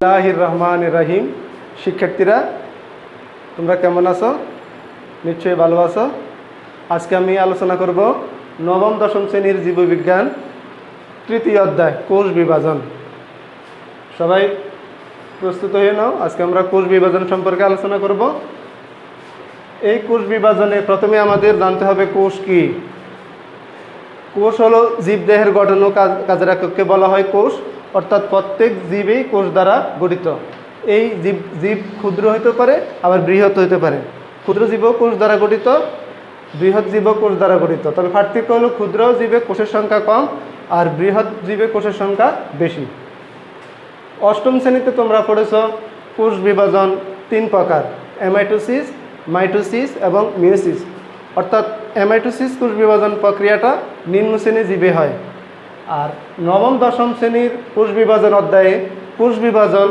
বিসমিল্লাহির রহমানির রহিম। শিক্ষার্থীরা তোমরা কেমন আছো? নিশ্চয়ই ভালো আছো। আজকে আমি আলোচনা করব নবম দশম শ্রেণীর জীববিজ্ঞান তৃতীয় অধ্যায় কোষ বিভাজন। সবাই প্রস্তুত হয়ে নাও। আজকে আমরা কোষ বিভাজন সম্পর্কে আলোচনা করব। এই কোষ বিভাজনে প্রথমে আমাদের জানতে হবে কোষ কি। কোষ হলো জীবদেহের গঠন ও কাজের এককে বলা হয় কোষ, অর্থাৎ প্রত্যেক জীবই কোষ দ্বারা গঠিত। এই জীব ক্ষুদ্র হতে পারে, আবার বৃহৎ হতে পারে। ক্ষুদ্র জীবও কোষ দ্বারা গঠিত, বৃহৎ জীবও কোষ দ্বারা গঠিত। তবে পার্থক্য হলো ক্ষুদ্র জীবে কোষের সংখ্যা কম আর বৃহৎ জীবে কোষের সংখ্যা বেশি। অষ্টম শ্রেণীতে তোমরা পড়েছ কোষ বিভাজন তিন প্রকার: অ্যামাইটোসিস, মাইটোসিস এবং মিয়োসিস। অর্থাৎ অ্যামাইটোসিস কোষ বিভাজন প্রক্রিয়াটা নিম্ন শ্রেণী জীবে হয়। আর নবম দশম শ্রেণীর কোষ বিভাজন অধ্যায়ে কোষ বিভাজন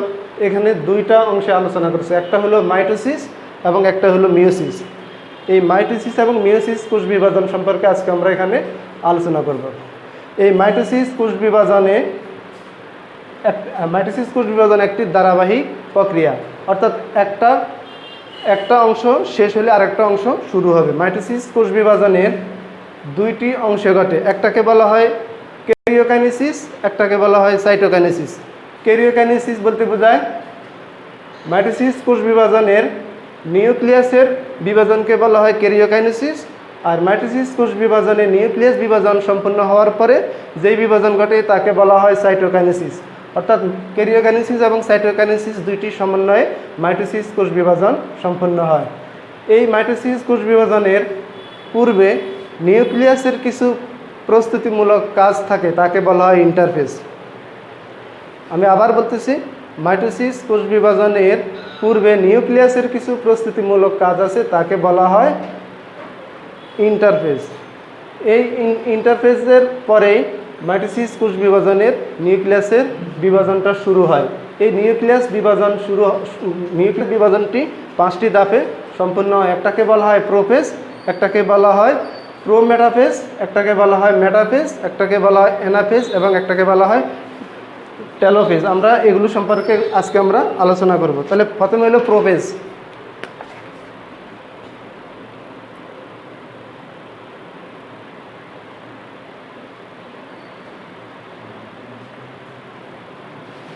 এখানে দুইটা অংশে আলোচনা করেছে। একটা হলো মাইটোসিস এবং একটা হলো মিয়োসিস। এই মাইটোসিস এবং মিয়োসিস কোষ বিভাজন সম্পর্কে আজকে আমরা এখানে আলোচনা করব। এই মাইটোসিস কোষ বিভাজন একটি ধারাবাহিক প্রক্রিয়া, অর্থাৎ একটা অংশ শেষ হলে আরেকটা অংশ শুরু হবে। মাইটোসিস কোষ বিভাজনের দুইটি অংশে ঘটে। একটাকে বলা হয় ক্যারিওকাইনেসিস, একটাকে বলা হয় সাইটোকাইনেসিস। ক্যারিওকাইনেসিস বলতে বোঝায় মাইটোসিস কোষ বিভাজনের নিউক্লিয়াসের বিভাজনকে বলা হয় ক্যারিওকাইনেসিস। আর মাইটোসিস কোষ বিভাজনে নিউক্লিয়াস বিভাজন সম্পন্ন হওয়ার পরে যেই বিভাজন ঘটে তাকে বলা হয় সাইটোকাইনেসিস। অর্থাৎ ক্যারিওকাইনেসিস এবং সাইটোকাইনেসিস দুইটি সমন্বয়ে মাইটোসিস কোষ বিভাজন সম্পন্ন হয়। এই মাইটোসিস কোষ বিভাজনের পূর্বে নিউক্লিয়াসের কিছু প্রস্তুতিমূলক কাজ থাকে, তাকে বলা হয় ইন্টারফেস। আমি আবার বলতেছি, মাইটোসিস কোষ বিভাজনের পূর্বে নিউক্লিয়াসের কিছু প্রস্তুতিমূলক কাজ আছে, তাকে বলা হয় ইন্টারফেস। এই ইন্টারফেসের পরেই মাইটোসিস কোষ বিভাজনের নিউক্লিয়াসের বিভাজনটা শুরু হয়। এই নিউক্লিয়াস বিভাজনটি 5টি ধাপে সম্পূর্ণ হয়। একটাকে বলা হয় প্রোফেজ, একটাকে বলা হয় প্রোমেটাফেজ, একটাকে বলা হয় মেটাফেজ, একটাকে বলা হয় অ্যানাফেজ এবং একটাকে বলা হয় টেলোফেজ। আমরা এগুলো সম্পর্কে আজকে আমরা আলোচনা করব। তাহলে প্রথমে হলো prophase.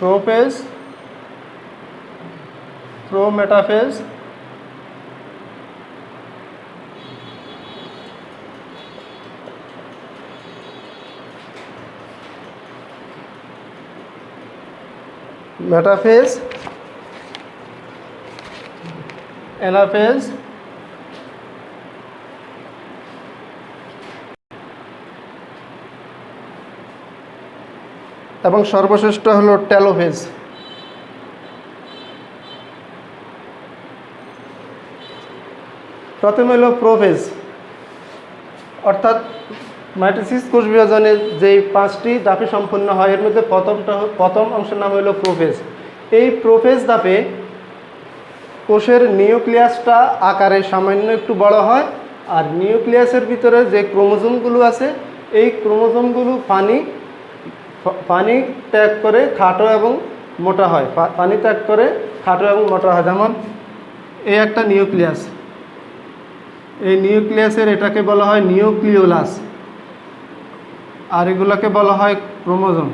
Prophase, prometaphase, metaphase, anaphase এবং সর্বশ্রেষ্ঠ হলো টেলোফেজ। প্রথমে হলো প্রোফেজ, অর্থাৎ মাইটোসিস কোষ বিভাজনের যেই 5টি ধাপে সম্পন্ন হয় এর মধ্যে প্রথম অংশের নাম হলো প্রোফেজ। এই প্রোফেজ ধাপে কোষের নিউক্লিয়াসটা আকারে সামান্য একটু বড় হয়, আর নিউক্লিয়াসের ভিতরে যে ক্রোমোজোমগুলো আছে এই ক্রোমোজোমগুলো পানি ত্যাগ করে খাটো এবং মোটা হয়। পানি ত্যাগ করে খাটো এবং মোটা হয়। যেমন এই একটা নিউক্লিয়াস, এই নিউক্লিয়াসের এটাকে বলা হয় নিউক্লিওলাস, আর এগুলোকে বলা হয় ক্রোমোজোম।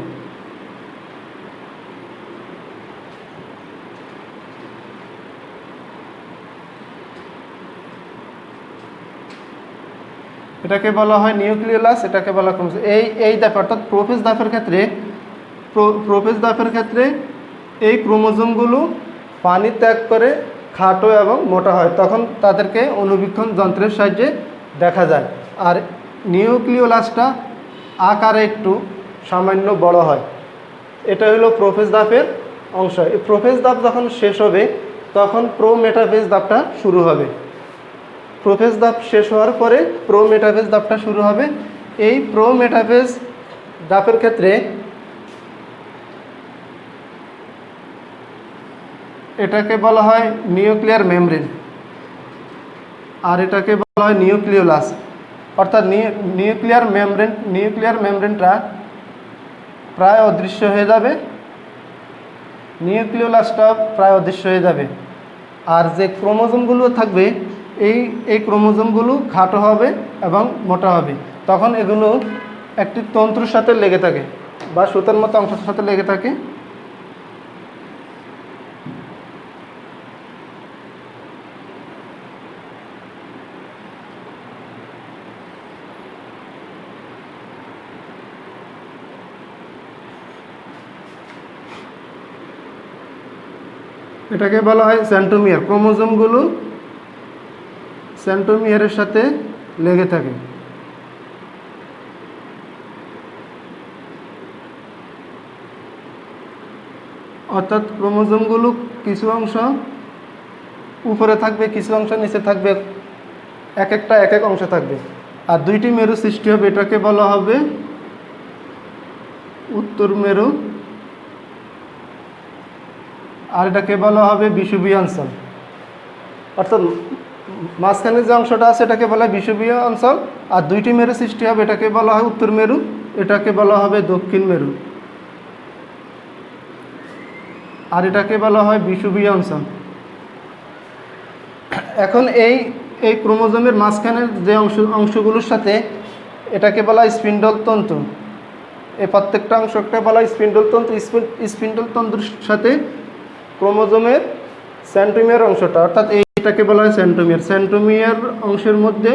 এটাকে বলা হয় নিউক্লিওলাস, এটাকে বলা ক্রোমোজোম। এই ধাপ অর্থাৎ প্রোফেজ ধাপের ক্ষেত্রে এই ক্রোমোজোমগুলো পানি ত্যাগ করে খাটো এবং মোটা হয়, তখন তাদেরকে অণুবীক্ষণ যন্ত্রের সাহায্যে দেখা যায়। আর নিউক্লিওলাসটা আকারে একটু সামান্য বড় হয়। এটা হলো প্রোফেজ ধাপের অংশ। এই প্রোফেজ ধাপ যখন শেষ হবে তখন প্রোমেটাফেজ ধাপটা শুরু হবে। প্রোফেজ ধাপ শেষ হওয়ার পরে প্রোমেটাফেজ ধাপটা শুরু হবে। এই প্রোমেটাফেজ ধাপের ক্ষেত্রে এটাকে বলা হয় নিউক্লিয়ার মেমব্রেন, আর এটাকে বলা হয় নিউক্লিওলাস। অর্থাৎ নিউক্লিয়ার মেমব্রেনটা প্রায় অদৃশ্য হয়ে যাবে নিউক্লিওলাসটা প্রায় অদৃশ্য হয়ে যাবে। আর যে ক্রোমোজোমগুলো থাকবে এই ক্রোমোজোমগুলো খাটো হবে এবং মোটা হবে। তখন এগুলো একটি তন্তুর সাথে লেগে থাকে বা সুতার মতো অংশের সাথে লেগে থাকে। এটাকে বলা হয় সেন্ট্রোমিয়ার। ক্রোমোজোমগুলো সেন্ট্রোমিয়ারের সাথে লেগে থাকে। অর্থাৎ ক্রোমোজোমগুলো কিছু অংশ উপরে থাকবে, কিছু অংশ নিচে থাকবে, এক একটা এক এক অংশ থাকবে। আর দুইটি মেরু সৃষ্টি হবে, এটাকে বলা হবে উত্তর মেরু, আর এটাকে বলা হবে বিষুবীয় অঞ্চল। অর্থাৎ মাঝখানে যে অংশটা আছে এটাকে বলা হয় বিষুবীয় অঞ্চল, আর দুইটি মেরু সৃষ্টি হবে, এটাকে বলা হয় উত্তর মেরু, এটাকে বলা হবে দক্ষিণ মেরু, আর এটাকে বলা হয় বিষুবীয় অঞ্চল। এখন এই ক্রোমোজোমের মাঝখানের যে অংশগুলোর সাথে এটাকে বলা হয় স্পিন্ডল তন্তু। এই প্রত্যেকটা অংশকে বলা হয় স্পিন্ডল তন্তু। স্পিন্ডল তন্তুর সাথে ক্রোমোজোমের সেন্ট্রোমিয়ার অংশটা, অর্থাৎ এইটাকে বলা হয় সেন্ট্রোমিয়ার। সেন্ট্রোমিয়ার অংশের মধ্যে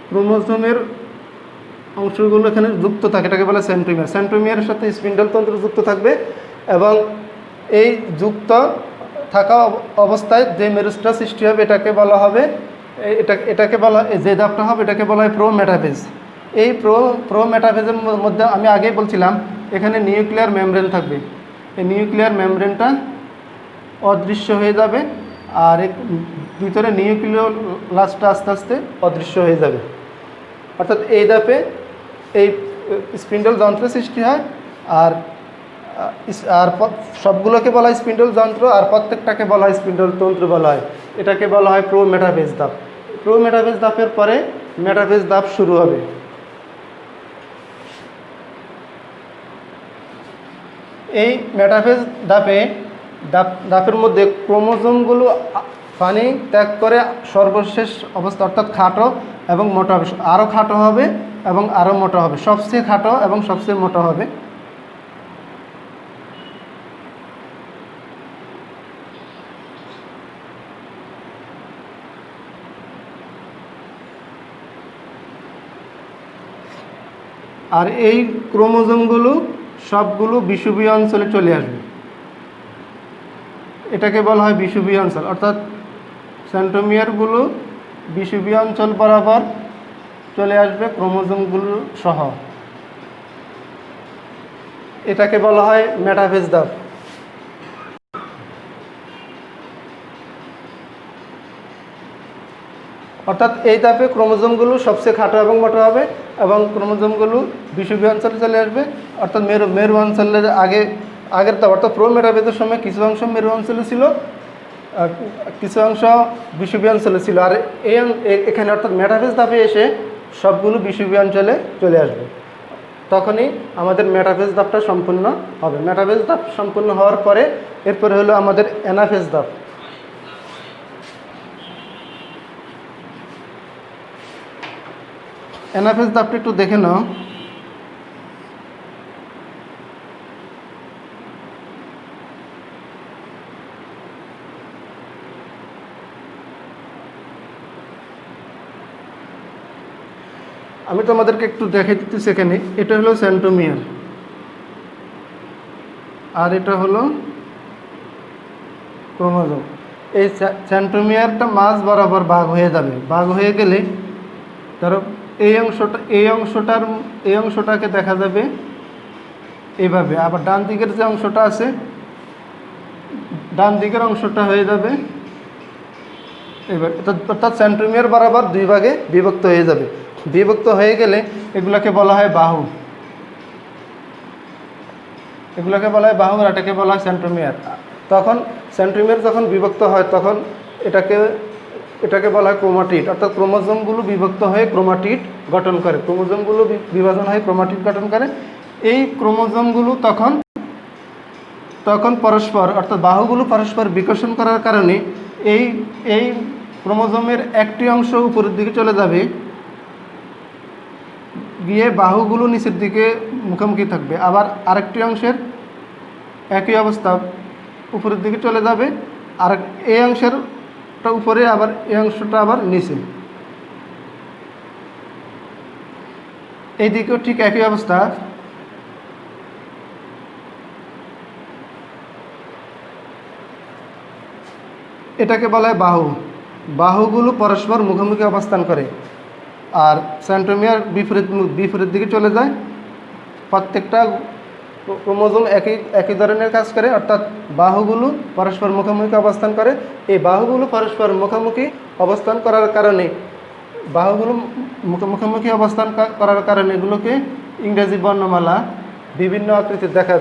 ক্রোমোজোমের অংশগুলো এখানে যুক্ত থাকে, এটাকে বলা হয় সেন্ট্রোমিয়ার। সেন্ট্রোমিয়ারের সাথে স্পিন্ডল তন্তু যুক্ত থাকবে এবং এই যুক্ত থাকা অবস্থায় যে মেরুটা সৃষ্টি হবে এটাকে বলা হবে এটাকে বলা যে ধাপটা হবে এটাকে বলা হয় প্রোমেটাফেজ। এই প্রোমেটাফেজের মধ্যে আমি আগেই বলছিলাম এখানে নিউক্লিয়ার মেমব্রেন থাকবে। এই নিউক্লিয়ার মেমব্রেনটা অদৃশ্য হয়ে যাবে আর ভিতরে নিউক্লিওলাসটা আস্তে আস্তে অদৃশ্য হয়ে যাবে। অর্থাৎ এই ধাপে এই স্পিন্ডল যন্ত্রের সৃষ্টি হয়। আর সবগুলোকে বলা হয় স্পিন্ডল যন্ত্র, আর প্রত্যেকটাকে বলা হয় স্পিন্ডল তন্ত্র বলা হয়। এটাকে বলা হয় প্রোমেটাফেজ ধাপ। প্রোমেটাফেজ ধাপের পরে মেটাফেজ ধাপ শুরু হবে। এই মেটাফেজ ধাপের মধ্যে ক্রোমোজোমগুলো পানি ত্যাগ করে সর্বশেষ অবস্থা অর্থাৎ খাটো এবং মোটা হবে, আরও খাটো হবে এবং আরও মোটা হবে, সবচেয়ে খাটো এবং সবচেয়ে মোটা হবে। আর এই ক্রোমোজোমগুলো সবগুলো বিষুবীয় অঞ্চলে চলে আসবে, এটাকে বলা হয় বিষুবীয় অঞ্চল। অর্থাৎ সেন্ট্রোমিয়ারগুলো বিষুবীয় অঞ্চল বরাবর চলে আসবে ক্রোমোজোমগুলো সহ, এটাকে বলা হয় মেটাফেজ ধাপ। অর্থাৎ এই ধাপে ক্রোমোজোমগুলো সবচেয়ে খাটো এবং মোটা হবে এবং ক্রোমোজোমগুলো বিষুবীয় অঞ্চলে চলে আসবে। অর্থাৎ মেরু অঞ্চলের আগের ধাপ অর্থাৎ প্রোমেটাফেজের সময় কিছু অংশ মেরু অঞ্চলে ছিল, কিছু অংশ বিষুবীয় অঞ্চলে ছিল। আর এখানে অর্থাৎ মেটাফেজ ধাপে এসে সবগুলো বিষুবীয় অঞ্চলে চলে আসবে, তখনই আমাদের মেটাফেজ ধাপটা সম্পূর্ণ হবে। মেটাফেজ ধাপ সম্পূর্ণ হওয়ার পরে এরপরে হলো আমাদের অ্যানাফেজ ধাপ। অ্যানাফেজ ধাপটা একটু দেখে নাও। আমি তোমাদেরকে একটু দেখে দিতেছি। এখানে এটা হলো সেন্ট্রোমিয়ার আর এটা হলো ক্রোমোজোম। এই সেন্ট্রোমিয়ারটা মাঝ বরাবর ভাগ হয়ে যাবে। ভাগ হয়ে গেলে ধরো এই অংশটাকে দেখা যাবে এইভাবে, আবার ডান দিকের যে অংশটা আছে ডান দিকের অংশটা হয়ে যাবে এবার, অর্থাৎ সেন্ট্রোমিয়ার বরাবর দুই ভাগে বিভক্ত হয়ে যাবে। বিভক্ত হয়ে গেলে এগুলোকে বলা হয় বাহু, এগুলোকে বলা হয় বাহু, আর এটাকে বলা হয় সেন্ট্রোমিয়ার। তখন সেন্ট্রোমিয়ার যখন বিভক্ত হয় তখন এটাকে বলা হয় ক্রোমাটিড। অর্থাৎ ক্রোমোজোমগুলো বিভক্ত হয়ে ক্রোমাটিড গঠন করে, ক্রোমোজোমগুলো বিভাজন হয়ে ক্রোমাটিড গঠন করে। এই ক্রোমোজোমগুলো তখন তখন পরস্পর অর্থাৎ বাহুগুলো পরস্পর বিকর্ষণ করার কারণে এই এই ক্রোমোজোমের একটি অংশ উপরের দিকে চলে যাবে, গিয়ে বাহুগুলো নিচের দিকে মুখোমুখি থাকবে, আবার আরেকটি অংশের একই অবস্থা উপরের দিকে চলে যাবে, আর এই অংশেরটা উপরে আবার এই অংশটা আবার নিচে, এই দিকেও ঠিক একই অবস্থা। এটাকে বলা হয় বাহু। বাহুগুলো পরস্পর মুখোমুখি অবস্থান করে, আর সেন্ট্রোমিয়ার বিপরীত দিকে চলে যায়। প্রত্যেকটা ক্রোমোজোম একই ধরনের কাজ করে, অর্থাৎ বাহুগুলো পরস্পর মুখোমুখি অবস্থান করে। এই বাহুগুলো পরস্পর মুখোমুখি অবস্থান করার কারণে বাহুগুলো মুখোমুখি অবস্থান করার কারণে এগুলোকে ইংরেজি বর্ণমালা বিভিন্ন আকৃতির দেখা।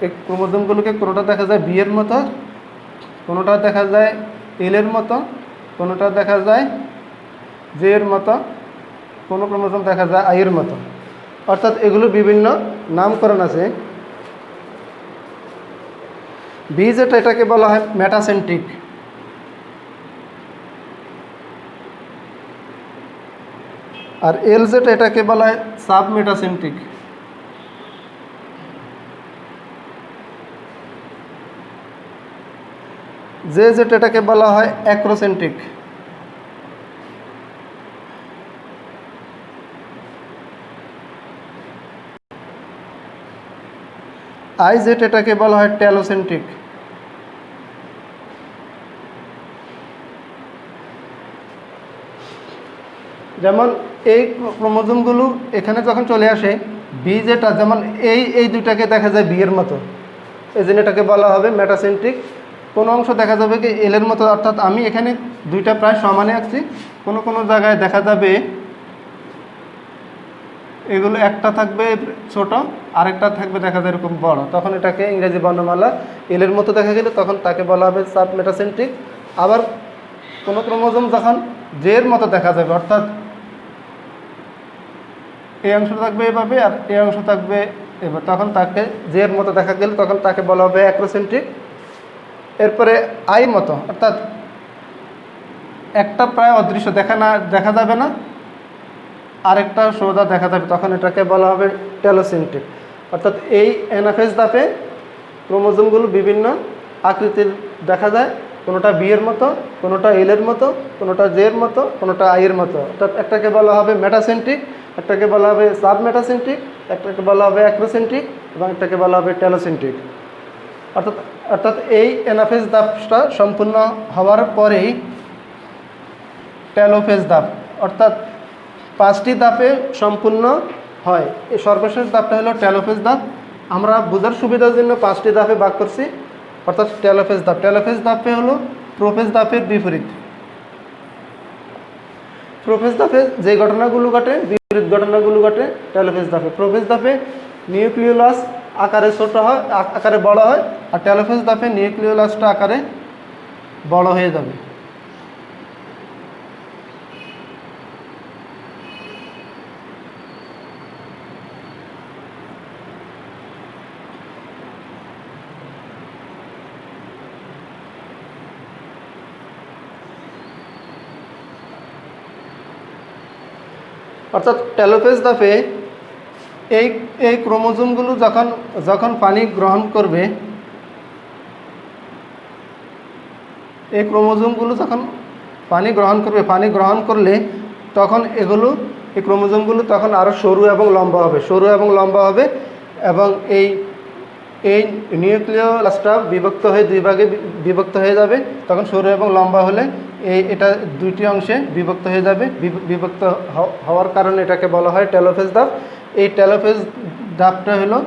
এই ক্রোমোজোমগুলোকে কোনোটা দেখা যায় বিয়ের মতো, কোনোটা দেখা যায় এলের মতো, কোনোটা দেখা যায় জের মতো, কোনো ক্রোমোজোম দেখা যায় আইয়ের মতো, অর্থাৎ এগুলো বিভিন্ন নামকরণ আছে। বি যেটা, এটাকে বলা হয় মেটাসেন্ট্রিক। আর এল যেটা, এটাকে বলা হয় সাবমেটাসেন্ট্রিক। যে যেটা, এটাকে বলা হয় অ্যাক্রোসেন্ট্রিক। আই যেটা, এটাকে বলা হয় টেলোসেন্ট্রিক। যেমন এই ক্রোমোজোমগুলো এখানে যখন চলে আসে, বি যেটা, যেমন এই দুইটাকে দেখা যায় বিয়ের মতো, এই জন্য এটাকে বলা হবে মেটাসেন্ট্রিক। কোনো অংশ দেখা যাবে কি এলের মতো, অর্থাৎ আমি এখানে দুইটা প্রায় সমানে আঁকছি, কোনো কোনো জায়গায় দেখা যাবে এগুলো একটা থাকবে ছোট, আরেকটা থাকবে দেখা যায় এরকম বড়, তখন এটাকে ইংরেজি বর্ণমালা এলের মতো দেখা গেলে তখন তাকে বলা হবে সাবমেটাসেন্ট্রিক। আবার কোনো ক্রোমোজোম যখন জের মতো দেখা যাবে, অর্থাৎ এই অংশ থাকবে এভাবে আর এই অংশ থাকবে এবার, তখন তাকে জের মতো দেখা গেলে তখন তাকে বলা হবে অ্যাক্রোসেন্ট্রিক। এরপরে আই মতো, অর্থাৎ একটা প্রায় অদৃশ্য দেখা যাবে না, আরেকটা সোজা দেখা যাবে, তখন এটাকে বলা হবে টেলোসেন্ট্রিক। অর্থাৎ এই অ্যানাফেজ ধাপে ক্রোমোজোমগুলো বিভিন্ন আকৃতির দেখা যায়, কোনোটা বিয়ের মতো, কোনোটা এলের মতো, কোনোটা জের মতো, কোনোটা আইয়ের মতো। অর্থাৎ একটাকে বলা হবে মেটাসেন্ট্রিক, একটাকে বলা হবে সাবমেটাসেন্ট্রিক, একটাকে বলা হবে অ্যাক্রোসেন্ট্রিক এবং একটাকে বলা হবে টেলোসেন্ট্রিক। অর্থাৎ এই অ্যানাফেজ ধাপটা সম্পূর্ণ হওয়ার পরেই টেলোফেজ ধাপ, অর্থাৎ 5টি ধাপে সম্পূর্ণ হয়। এই সর্বশেষ ধাপটা হলো টেলোফেজ ধাপ। আমরা বোঝার সুবিধার জন্য 5টি ধাপে ভাগ করছি, অর্থাৎ টেলোফেজ ধাপ। টেলোফেজ ধাপে হলো প্রোফেজ ধাপের বিপরীত। প্রোফেজ ধাপে যে ঘটনাগুলো ঘটে, বিপরীত ঘটনাগুলো ঘটে টেলোফেজ ধাপে। প্রোফেজ ধাপে নিউক্লিওলাস আকারে ছোট হয়, আকারে বড় হয়, আর টেলোফেজ ধাপে নিউক্লিওলাসটা আকারে বড় হয়ে যাবে। অর্থাৎ টেলোফেজ ধাপে এই ক্রোমোজোমগুলো যখন পানি গ্রহণ করবে, এই ক্রোমোজোমগুলো যখন পানি গ্রহণ করলে তখন এই ক্রোমোজোমগুলো তখন আরও সরু এবং লম্বা হবে এবং এই নিউক্লিওলাসটা বিভক্ত হয়ে 2 ভাগে বিভক্ত হয়ে যাবে। তখন সরু এবং লম্বা হলে এটা 2টি অংশে বিভক্ত হয়ে যাবে। বিভক্ত হওয়ার কারণে এটাকে বলা হয় টেলোফেজ ধাপ। এই টেলোফেজ ধাপটা হলো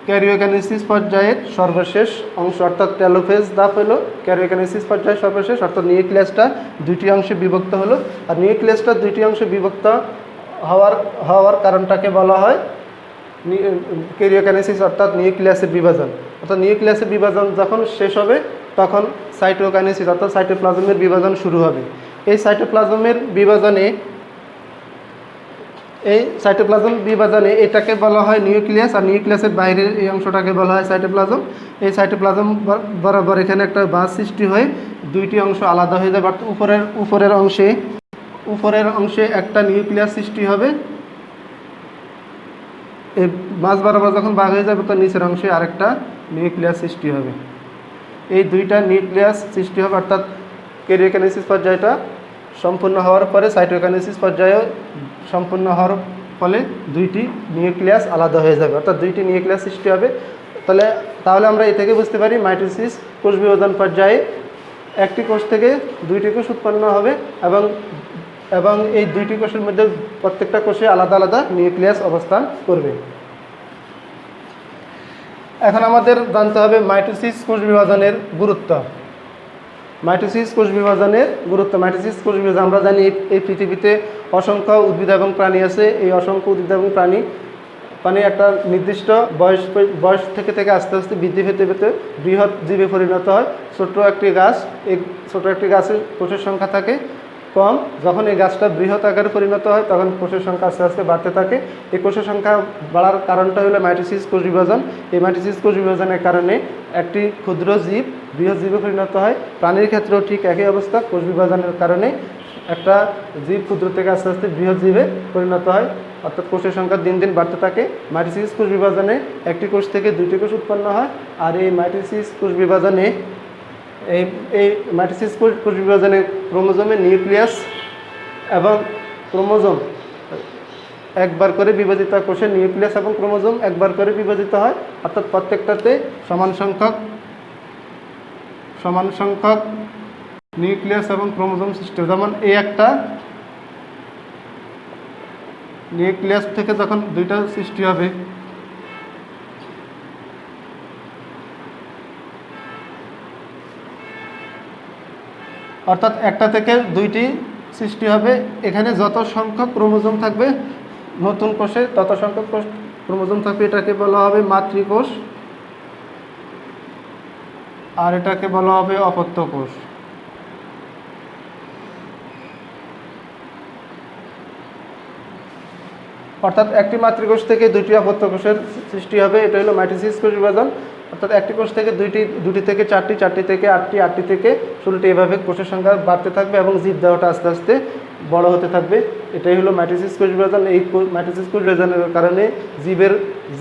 ক্যারিওকাইনেসিস পর্যায়ের সর্বশেষ অংশ, অর্থাৎ টেলোফেজ ধাপ হলো ক্যারিওকাইনেসিস পর্যায়ের সর্বশেষ, অর্থাৎ নিউক্লিয়াসটা 2টি অংশে বিভক্ত হলো। আর নিউক্লিয়াসটা 2টি অংশে বিভক্ত হওয়ার কারণটাকে বলা হয় ক্যারিওকাইনেসিস, অর্থাৎ নিউক্লিয়াসের বিভাজন। অর্থাৎ নিউক্লিয়াসের বিভাজন যখন শেষ হবে তখন সাইটোকাইনেসিস অর্থাৎ সাইটোপ্লাজমের বিভাজন শুরু হবে। এই সাইটোপ্লাজমের বিভাজনে এই সাইটোপ্লাজম বিভাজনে এটাকে বলা হয় নিউক্লিয়াস, আর নিউক্লিয়াসের বাইরের এই অংশটাকে বলা হয় সাইটোপ্লাজম। এই সাইটোপ্লাজম বরাবর এখানে একটা বাঁধ সৃষ্টি হয়ে দুইটি অংশ আলাদা হয়ে যাবে। উপরের অংশে একটা নিউক্লিয়াস সৃষ্টি হবে, এই মাঝ বরাবর যখন ভাগ হয়ে যাবে তো নিচের অংশে আরেকটা নিউক্লিয়াস সৃষ্টি হবে। এই দুইটা নিউক্লিয়াস সৃষ্টি হবে, অর্থাৎ ক্যারিওকাইনেসিস পর্যায়টা সম্পূর্ণ হওয়ার পরে সাইটোকাইনেসিস পর্যায়ে সম্পূর্ণ হওয়ার ফলে দুইটি নিউক্লিয়াস আলাদা হয়ে যাবে, অর্থাৎ দুইটি নিউক্লিয়াস সৃষ্টি হবে। তাহলে আমরা এই থেকে বুঝতে পারি মাইটোসিস কোষ বিভাজন পর্যায়ে একটি কোষ থেকে দুইটি কোষ উৎপন্ন হবে এবং এই দুইটি কোষের মধ্যে প্রত্যেকটা কোষে আলাদা আলাদা নিউক্লিয়াস অবস্থান করবে। এখন আমাদের জানতে হবে মাইটোসিস কোষ বিভাজনের গুরুত্ব। মাইটোসিস কোষ বিভাজনের গুরুত্ব, মাইটোসিস কোষ বিভাজন আমরা জানি এই পৃথিবীতে অসংখ্য উদ্ভিদ এবং প্রাণী আছে। এই অসংখ্য উদ্ভিদ এবং প্রাণী একটা নির্দিষ্ট বয়স থেকে আস্তে আস্তে বৃদ্ধি পেতে পেতে বৃহৎ জীবে পরিণত হয়। ছোট একটি গাছের কোষের সংখ্যা থাকে কম, যখন এই গাছটা বৃহৎ আকারে পরিণত হয় তখন কোষের সংখ্যা আস্তে আস্তে বাড়তে থাকে। এই কোষের সংখ্যা বাড়ার কারণটা হলো মাইটোসিস কোষ বিভাজন। এই মাইটোসিস কোষ বিভাজনের কারণে একটি ক্ষুদ্র জীব বৃহৎ জীবে পরিণত হয়। প্রাণীর ক্ষেত্রেও ঠিক একই অবস্থা, কোষ বিভাজনের কারণে একটা জীব ক্ষুদ্র থেকে আস্তে আস্তে বৃহৎ জীবে পরিণত হয়, অর্থাৎ কোষের সংখ্যা দিন দিন বাড়তে থাকে। মাইটোসিস কোষ বিভাজনে একটি কোষ থেকে দুইটি কোষ উৎপন্ন হয়। আর এই মাইটোসিস কোষ বিভাজনে এই মাইটোসিস কোষ বিভাজনে ক্রোমোজোমের নিউক্লিয়াস এবং ক্রোমোজোম একবার করে বিভাজিত হয়। কোষের নিউক্লিয়াস এবং ক্রোমোজোম একবার করে বিভাজিত হয়, অর্থাৎ প্রত্যেকটাতে সমান সংখ্যক নিউক্লিয়াস এবং ক্রোমোজোম সৃষ্টি হয়। যেমন এই একটা নিউক্লিয়াস থেকে যখন দুইটা সৃষ্টি হবে, অর্থাৎ একটা থেকে দুইটি সৃষ্টি হবে। এখানে যত সংখ্যক ক্রোমোজোম থাকবে নতুন কোষে তত সংখ্যক ক্রোমোজোম থাকবে, এটাকে বলা হবে মাতৃকোষ, আর এটাকে বলা হবে অপত্য কোষ। অর্থাৎ একটি মাতৃকোষ থেকে দুইটি অপত্য কোষের সৃষ্টি হবে, এটা হলো মাইটোসিস কোষ বিভাজন। অর্থাৎ একটি কোষ থেকে দুটি থেকে চারটি, চারটি থেকে আটটি, আটটি থেকে 16টি, এভাবে কোষের সংখ্যা বাড়তে থাকবে এবং জীবদেহটা আস্তে আস্তে বড় হতে থাকবে। এটাই হলো মাইটোসিস কোষ বিভাজন। এই মাইটোসিস কোষ বিভাজনের কারণে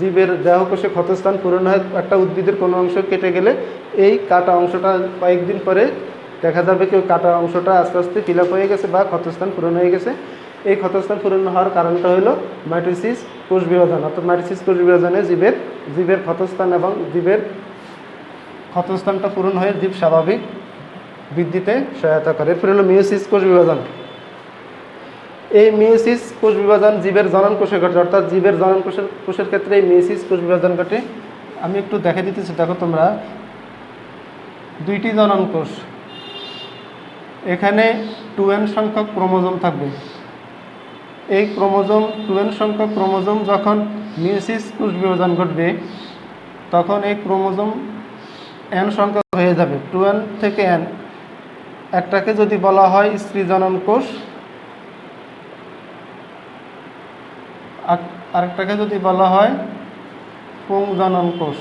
জীবের দেহ কোষে ক্ষতস্থান পূরণ হয়। একটা উদ্ভিদের কোনো অংশ কেটে গেলে এই কাটা অংশটা কয়েকদিন পরে দেখা যাবে কি ওই কাটা অংশটা আস্তে আস্তে ফিল আপ হয়ে গেছে বা ক্ষতস্থান পূরণ হয়ে গেছে। এই ক্ষতস্থান পূরণ হওয়ার কারণটা হলো মাইটোসিস কোষ বিভাজন। অর্থাৎ মাইটোসিস কোষ বিভাজনে জীবের ক্ষতস্থান এবং জীবের ক্ষতস্থানটা পূরণ হয়ে জীব স্বাভাবিক বৃদ্ধিতে সহায়তা করে। এরপর হলো মিওসিস কোষ বিভাজন। এই মিওসিস কোষ বিভাজন জীবের জনন কোষে ঘটে, অর্থাৎ জীবের জনন কোষের ক্ষেত্রে এই মিওসিস কোষ বিভাজন ঘটে। আমি একটু দেখে দিতেছি, দেখো তোমরা, দুইটি জনন কোষ, এখানে 2n সংখ্যক ক্রোমোজোম থাকবে। এই ক্রোমোজোম 2n সংখ্যক ক্রোমোজোম যখন মিওসিস কোষ বিভাজন ঘটবে তখন এই ক্রোমোজোম n সংখ্যক হয়ে যাবে, 2n থেকে n। একটাকে যদি বলা হয় স্ত্রী জনন কোষ, আরেকটাকে যদি বলা হয় পুংজনন কোষ।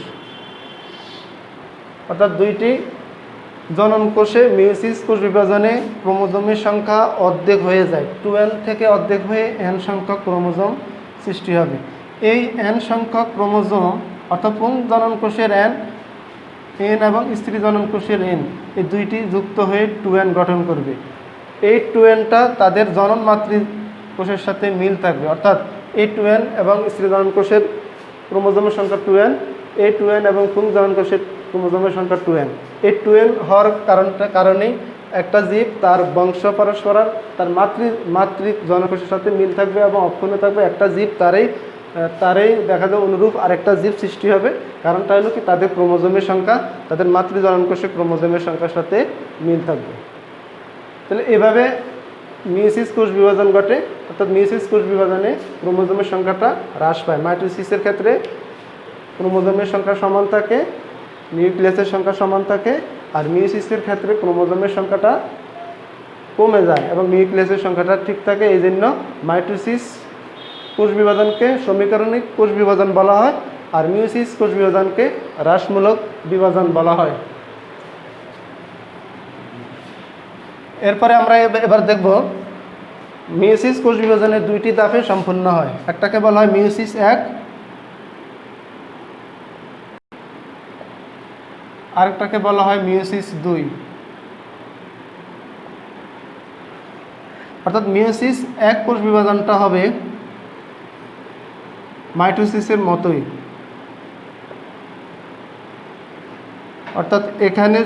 অর্থাৎ দুইটি জনন কোষে মিওসিস কোষ বিভাজনে ক্রোমোজোমের সংখ্যা অর্ধেক হয়ে যায়, 2n থেকে অর্ধেক হয়ে n সংখ্যক ক্রোমোজোম সৃষ্টি হবে। এই n সংখ্যক ক্রোমোজোম অর্থাৎ পুংজনন কোষের n এবং স্ত্রী জনন কোষের n, এই দুইটি যুক্ত হয়ে 2n গঠন করবে। এই 2nটা তাদের জনন মাতৃ কোষের সাথে মিল থাকবে, অর্থাৎ এই 2n এবং স্ত্রী জনন কোষের ক্রোমোজোমের সংখ্যা 2n, এই 2n এবং পুংজনন কোষের ক্রোমোজোমের সংখ্যা 2n। এই 2n হওয়ার কারণেই একটা জীব তার বংশ পরস্পরার তার মাতৃ জনকোষের সাথে মিল থাকবে এবং অক্ষুণ্ণ থাকবে। একটা জীব তারই দেখা যায় অনুরূপ আরেকটা জীব সৃষ্টি হবে। কারণটা হলো কি তাদের ক্রোমোজোমের সংখ্যা তাদের মাতৃ জননকোষের ক্রোমোজোমের সংখ্যার সাথে মিল থাকবে। তাহলে এভাবে মিওসিস কোষ বিভাজন ঘটে, অর্থাৎ মিওসিস কোষ বিভাজনে ক্রোমোজোমের সংখ্যাটা হ্রাস পায়। মাইটোসিসের ক্ষেত্রে ক্রোমোজোমের সংখ্যা সমান থাকে, নিউক্লিয়াসের সংখ্যা সমান থাকে, আর মিওসিসের ক্ষেত্রে ক্রোমোজোমের সংখ্যাটা কমে যায় এবং নিউক্লিয়াসের সংখ্যাটা ঠিক থাকে। এই জন্য মাইটোসিস কোষ বিভাজনকে সমীকরণিক কোষ বিভাজন বলা হয়, আর মিয়োসিস কোষ বিভাজনকে হ্রাসমূলক বিভাজন বলা হয়। এরপরে আমরা এবার দেখব মিয়োসিস কোষ বিভাজনের দুইটি ধাপে সম্পন্ন হয়। একটাকে বলা হয় মিয়োসিস 1, আরেকটাকে বলা হয় মিয়োসিস 2। অর্থাৎ মিয়োসিস 1 কোষ বিভাজনটা হবে মাইটোসিসের মতোই। অর্থাৎ এখানে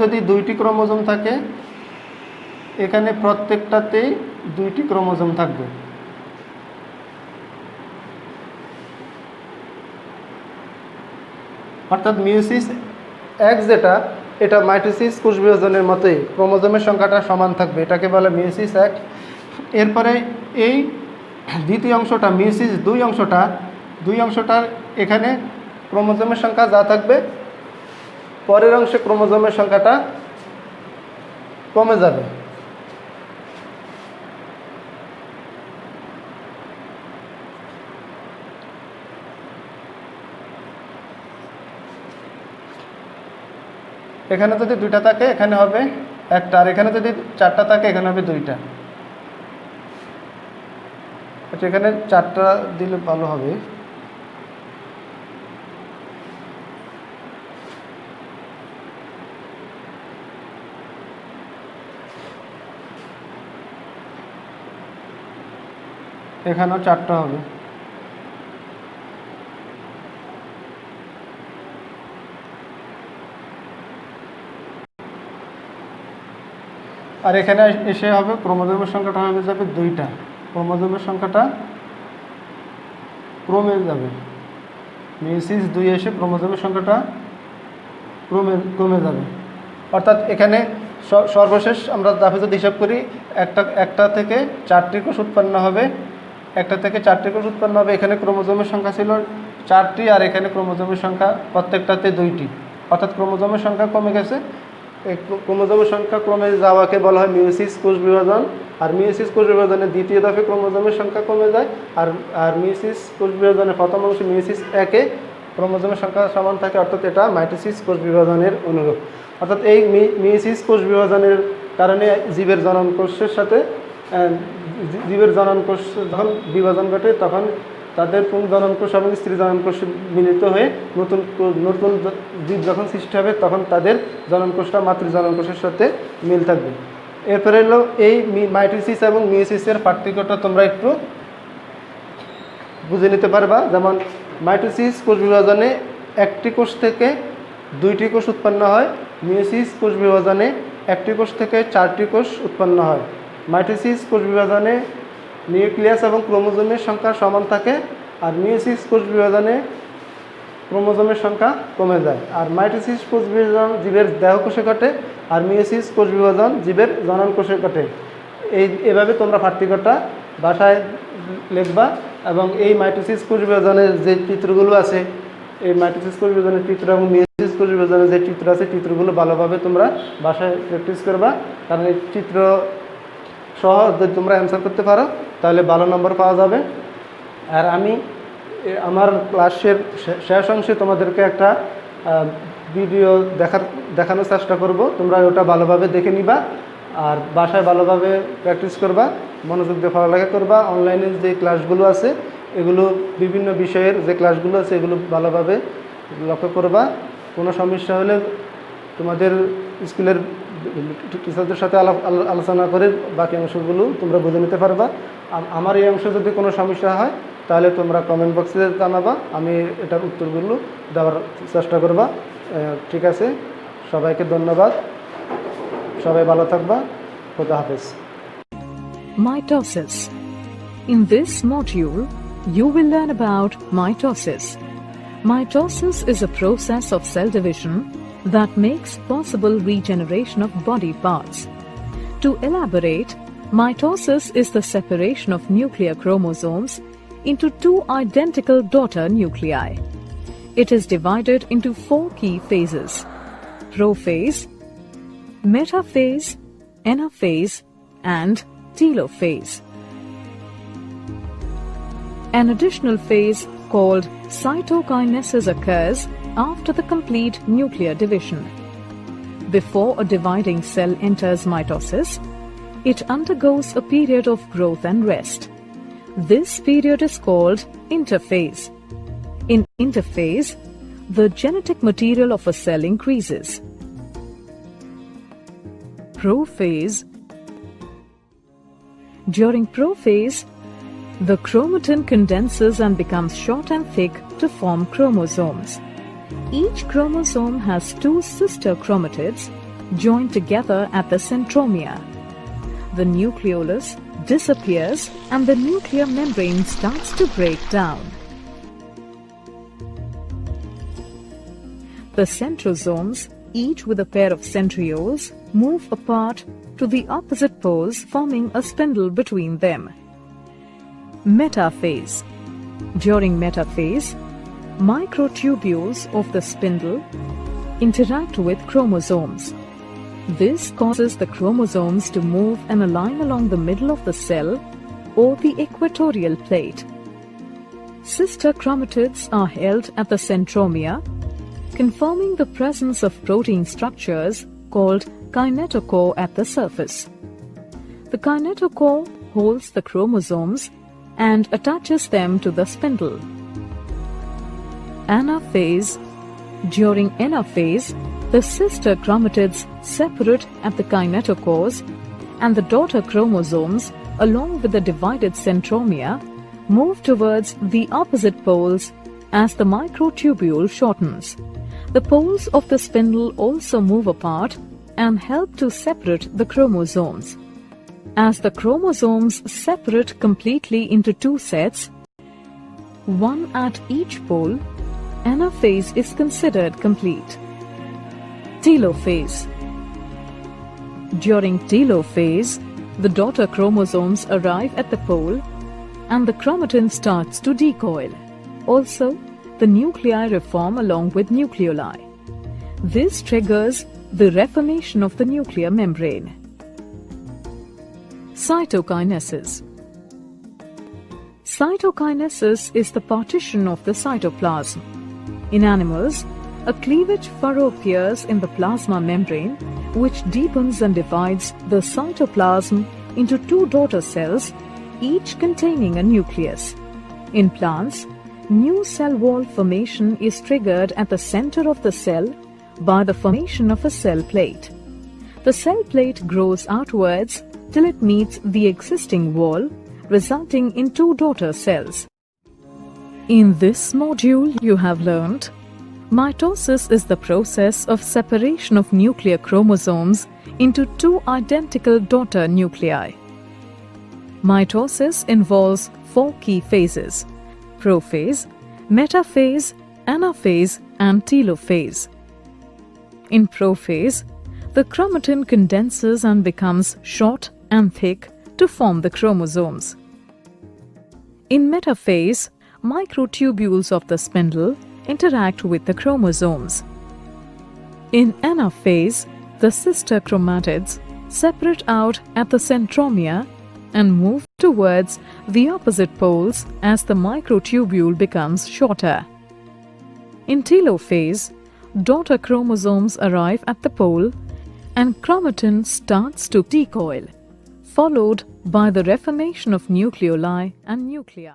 যদি দুইটি ক্রোমোজোম থাকে, এখানে প্রত্যেকটাতেই দুইটি ক্রোমোজোম থাকবে। অর্থাৎ মিয়োসিস 1 যেটা, এটা মাইটোসিস কোষ বিভাজনের মতোই ক্রোমোজোমের সংখ্যাটা সমান থাকবে, এটাকে বলে মিয়োসিস 1। এরপরে এই দ্বিতীয় অংশটা মিয়োসিস 2 অংশটার এখানে ক্রোমোজোমের সংখ্যা যা থাকবে, পরের অংশে ক্রোমোজোমের সংখ্যাটা কমে যাবে। এখানে যদি 2টা থাকে এখানে হবে 1টা, আর এখানে যদি 4টা থাকে এখানে হবে 2টা। আচ্ছা, এখানে 4টা দিলে ভালো হবে। এখানেও 4টা হবে। আর এখানে এসে হবে ক্রোমোজোমের সংখ্যাটা হয়ে যাবে 2টা, ক্রোমোজোমের সংখ্যাটা কমে যাবে। মিয়োসিস 2 এসে ক্রোমোজোমের সংখ্যাটা কমে যাবে। অর্থাৎ এখানে সর্বশেষ আমরা ধাপে যদি হিসাব করি, একটা থেকে 4টি কোষ উৎপন্ন হবে, এখানে ক্রোমোজোমের সংখ্যা ছিল 4টি, আর এখানে ক্রোমোজোমের সংখ্যা প্রত্যেকটাতে 2টি। অর্থাৎ ক্রোমোজোমের সংখ্যা কমে গেছে। এই ক্রোমোজোমের সংখ্যা কমে যাওয়াকে বলা হয় মিয়োসিস কোষ বিভাজন। আর মিয়োসিস কোষ বিভাজনের দ্বিতীয় ধাপে ক্রোমোজোমের সংখ্যা কমে যায়, আর মিয়োসিস কোষ বিভাজনের প্রথম অংশে মিয়োসিস 1-এ ক্রোমোজোমের সংখ্যা সমান থাকে, অর্থাৎ এটা মাইটোসিস কোষ বিভাজনের অনুরূপ। অর্থাৎ এই মিয়োসিস কোষ বিভাজনের কারণে জীবের জননকোষ যখন বিভাজন ঘটে, তখন তাদের পুংজননকোষ এবং স্ত্রী জননকোষ মিলিত হয়ে নতুন জীব যখন সৃষ্টি হবে, তখন তাদের জননকোষটা মাতৃজননকোষের সাথে মিল থাকবে। এরপরে হলো এই মাইটোসিস এবং মিয়োসিসের পার্থক্যটা তোমরা একটু বুঝে নিতে পারবা। যেমন মাইটোসিস কোষ বিভাজনে একটি কোষ থেকে 2টি কোষ উৎপন্ন হয়, মিয়োসিস কোষ বিভাজনে একটি কোষ থেকে 4টি কোষ উৎপন্ন হয়। মাইটোসিস কোষ বিভাজনে নিউক্লিয়াস এবং ক্রোমোজোমের সংখ্যা সমান থাকে, আর মিয়োসিস কোষ বিভাজনে ক্রোমোজোমের সংখ্যা কমে যায়। আর মাইটোসিস কোষ বিভাজন জীবের দেহকোষে ঘটে, আর মিয়োসিস কোষ বিভাজন জীবের জননকোষে ঘটে। এভাবে তোমরা পার্থক্যটা ভাষায় লিখবা। এবং এই মাইটোসিস কোষ বিভাজনের যে চিত্রগুলো আছে, এই মাইটোসিস কোষ বিভাজনের চিত্র এবং মিয়োসিস কোষ বিভাজনের যে চিত্র আছে, চিত্রগুলো ভালোভাবে তোমরা ভাষায় প্র্যাকটিস করবা। কারণ এই চিত্র সহ যদি তোমরা অ্যান্সার করতে পারো তাহলে ভালো নম্বর পাওয়া যাবে। আর আমি আমার ক্লাসের শেষ অংশে তোমাদেরকে একটা ভিডিও দেখানোর চেষ্টা করব, তোমরা ওটা ভালোভাবে দেখে নিবা আর বাসায় ভালোভাবে প্র্যাকটিস করবা, মনোযোগ দিয়ে পড়ালেখা করবা। অনলাইনে যে ক্লাসগুলো আছে, এগুলো বিভিন্ন বিষয়ের যে ক্লাসগুলো আছে, এগুলো ভালোভাবে লক্ষ্য করবা। কোনো সমস্যা হলে তোমাদের স্কুলের টিচারদের সাথে আলোচনা করে বাকি অংশগুলো তোমরা বুঝে নিতে পারবা। আমার এই অংশে যদি কোনো সমস্যা হয় তাহলে তোমরা কমেন্ট বক্সে জানাবা, আমি এটার উত্তরগুলো দেওয়ার চেষ্টা করবা। ঠিক আছে, সবাইকে ধন্যবাদ, সবাই ভালো থাকবা, খোদা হাফেজ। Mitosis. In this module, you will learn about mitosis. Mitosis is a process of cell division that makes possible regeneration of body parts. To elaborate, mitosis is the separation of nuclear chromosomes into 2 identical daughter nuclei. It is divided into 4 key phases. prophase, metaphase, anaphase, and telophase. An additional phase called cytokinesis occurs after the complete nuclear division. Before a dividing cell enters mitosis, it undergoes a period of growth and rest. This period is called interphase. In interphase, the genetic material of a cell increases. Prophase. During prophase, the chromatin condenses and becomes short and thick to form chromosomes. Each chromosome has two sister chromatids joined together at the centromere. The nucleolus disappears and the nuclear membrane starts to break down. The centrosomes, each with a pair of centrioles, move apart to the opposite poles, forming a spindle between them. Metaphase. During metaphase, microtubules of the spindle interact with chromosomes. This causes the chromosomes to move and align along the middle of the cell or the equatorial plate. Sister chromatids are held at the centromere, confirming the presence of protein structures called kinetochore at the surface. The kinetochore holds the chromosomes and attaches them to the spindle. Anaphase. During anaphase, the sister chromatids separate at the kinetochores, and the daughter chromosomes, along with the divided centromere, move towards the opposite poles as the microtubule shortens. The poles of the spindle also move apart and help to separate the chromosomes. As the chromosomes separate completely into two sets, one at each pole, anaphase is considered complete. Telophase. During telophase, the daughter chromosomes arrive at the pole and the chromatin starts to decoil. Also, the nuclei reform along with nucleoli. This triggers the reformation of the nuclear membrane. Cytokinesis. Cytokinesis is the partition of the cytoplasm. In animals, a cleavage furrow appears in the plasma membrane, which deepens and divides the cytoplasm into two daughter cells, each containing a nucleus. In plants, new cell wall formation is triggered at the center of the cell by the formation of a cell plate. The cell plate grows outwards till it meets the existing wall, resulting in two daughter cells. In this module, you have learned mitosis is the process of separation of nuclear chromosomes into two identical daughter nuclei. Mitosis involves four key phases: prophase, metaphase, anaphase, and telophase. In prophase, the chromatin condenses and becomes short and thick to form the chromosomes. In metaphase, microtubules of the spindle interact with the chromosomes. In anaphase, the sister chromatids separate out at the centromere and move towards the opposite poles as the microtubule becomes shorter. In telophase, daughter chromosomes arrive at the pole and chromatin starts to decoil, followed by the reformation of nucleoli and nuclei.